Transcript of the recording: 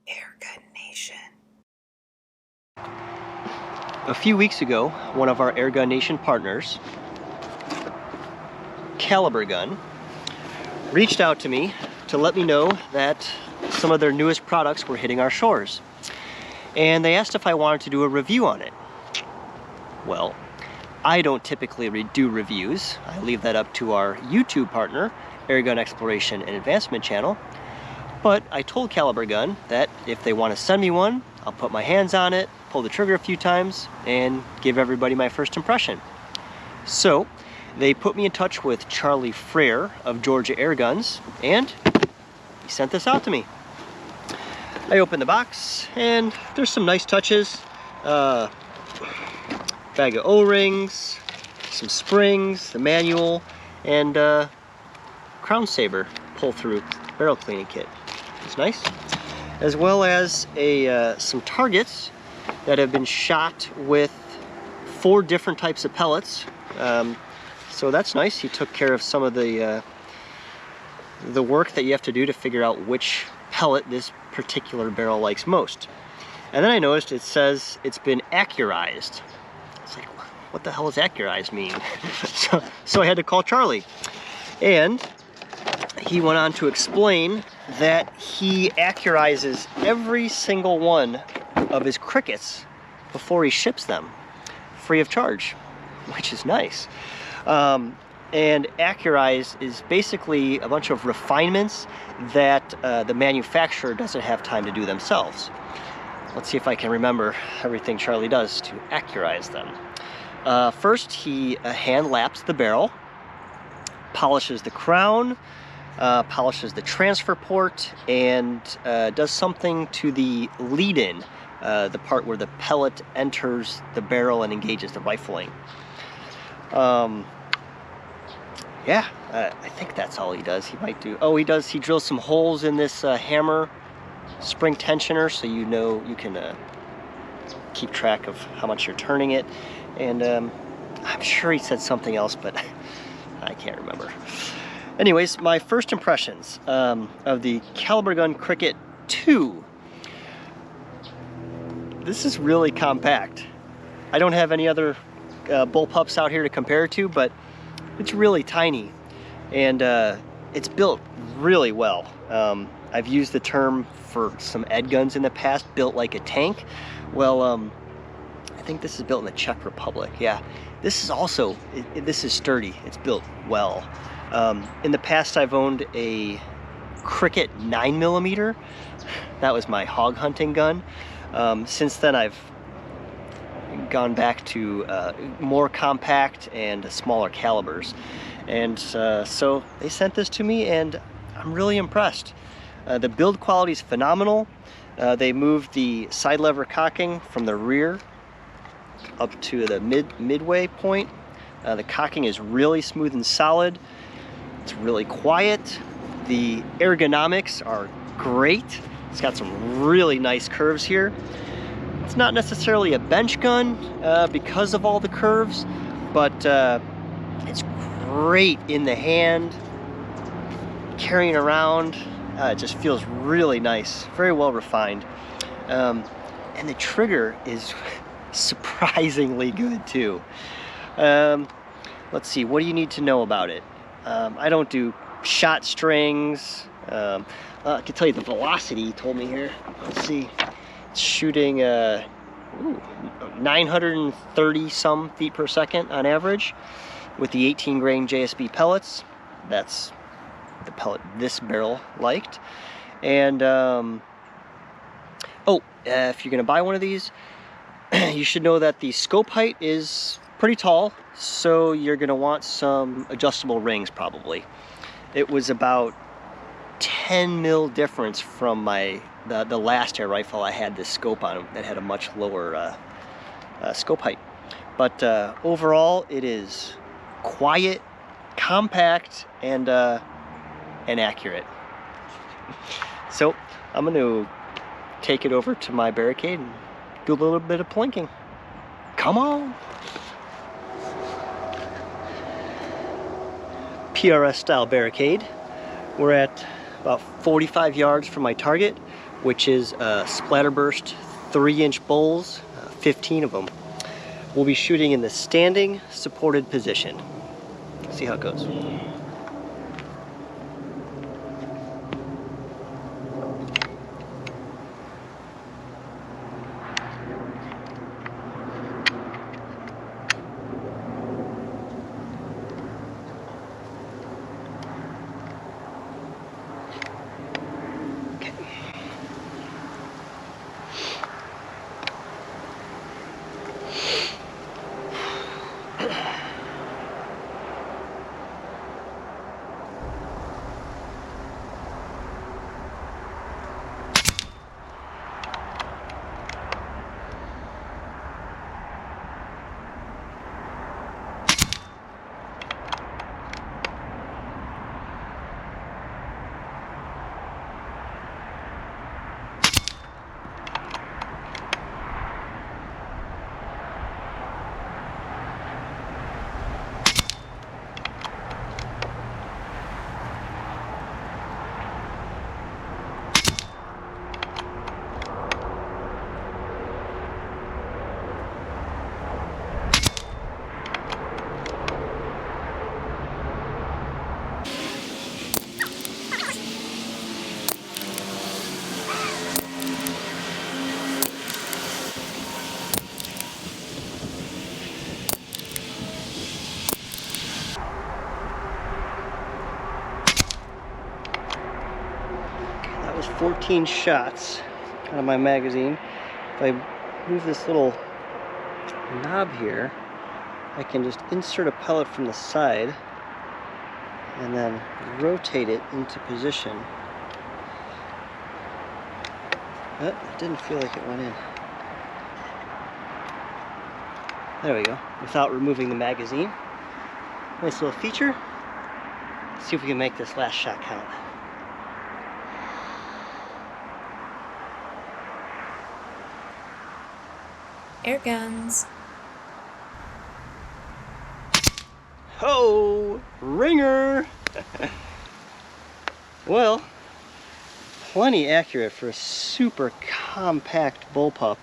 Airgun Nation. A few weeks ago, one of our Airgun Nation partners, Kalibrgun, reached out to me to let me know that some of their newest products were hitting our shores. And they asked if I wanted to do a review on it. Well, I don't typically do reviews. I leave that up to our YouTube partner, Airgun Exploration and Advancement channel. But I told Kalibrgun that if they want to send me one, I'll put my hands on it, pull the trigger a few times, and give everybody my first impression. So they put me in touch with Charlie Frere of Georgia Airguns, and he sent this out to me. I opened the box, and there's some nice touches. Bag of O-rings, some springs, the manual, and crown saber pull-through barrel cleaning kit. It's nice. As well as some targets that have been shot with 4 different types of pellets. So that's nice. He took care of some of the work that you have to do to figure out which pellet this particular barrel likes most. And then I noticed it says it's been accurized. It's like, what the hell does accurized mean? so I had to call Charlie. And he went on to explain that he accurizes every single one of his crickets before he ships them, free of charge, which is nice. And accurize is basically a bunch of refinements that the manufacturer doesn't have time to do themselves. Let's see if I can remember everything Charlie does to accurize them. First, he hand laps the barrel, polishes the crown, polishes the transfer port, and does something to the lead-in, the part where the pellet enters the barrel and engages the rifling. Yeah, I think that's all he does. He might do, he drills some holes in this hammer spring tensioner, so you know you can keep track of how much you're turning it. And I'm sure he said something else, but I can't remember. Anyways, my first impressions of the Kalibrgun Cricket 2. This is really compact. I don't have any other bullpups out here to compare it to, but it's really tiny, and it's built really well. I've used the term for some Ed guns in the past, built like a tank. Well, I think this is built in the Czech Republic. Yeah, this is also, this is sturdy. It's built well. In the past, I've owned a Cricket 9mm. That was my hog hunting gun. Since then, I've gone back to more compact and smaller calibers. And so they sent this to me, and I'm really impressed. The build quality is phenomenal. They moved the side lever cocking from the rear up to the midway point. The cocking is really smooth and solid. It's really quiet. The ergonomics are great. It's got some really nice curves here. It's not necessarily a bench gun because of all the curves, but it's great in the hand, carrying around. It just feels really nice, very well refined. And the trigger is surprisingly good too. Let's see, what do you need to know about it? I don't do shot strings. I can tell you the velocity he told me here. Let's see. It's shooting 930 some feet per second on average with the 18 grain JSB pellets. That's the pellet this barrel liked. And if you're gonna buy one of these, you should know that the scope height is pretty tall, so you're gonna want some adjustable rings probably. It was about 10 mil difference from the last air rifle I had this scope on that had a much lower scope height. But overall, it is quiet, compact, and accurate. So I'm going to take it over to my barricade and do a little bit of plinking. Come on! PRS style barricade. We're at about 45 yards from my target. which is splatterburst 3-inch bowls, 15 of them. We'll be shooting in the standing supported position. See how it goes. That was 14 shots out of my magazine. If I move this little knob here, I can just insert a pellet from the side and then rotate it into position. Oh, it didn't feel like it went in. There we go, without removing the magazine. Nice little feature. Let's see if we can make this last shot count. Airguns. Ho! Ringer! Well, plenty accurate for a super compact bullpup.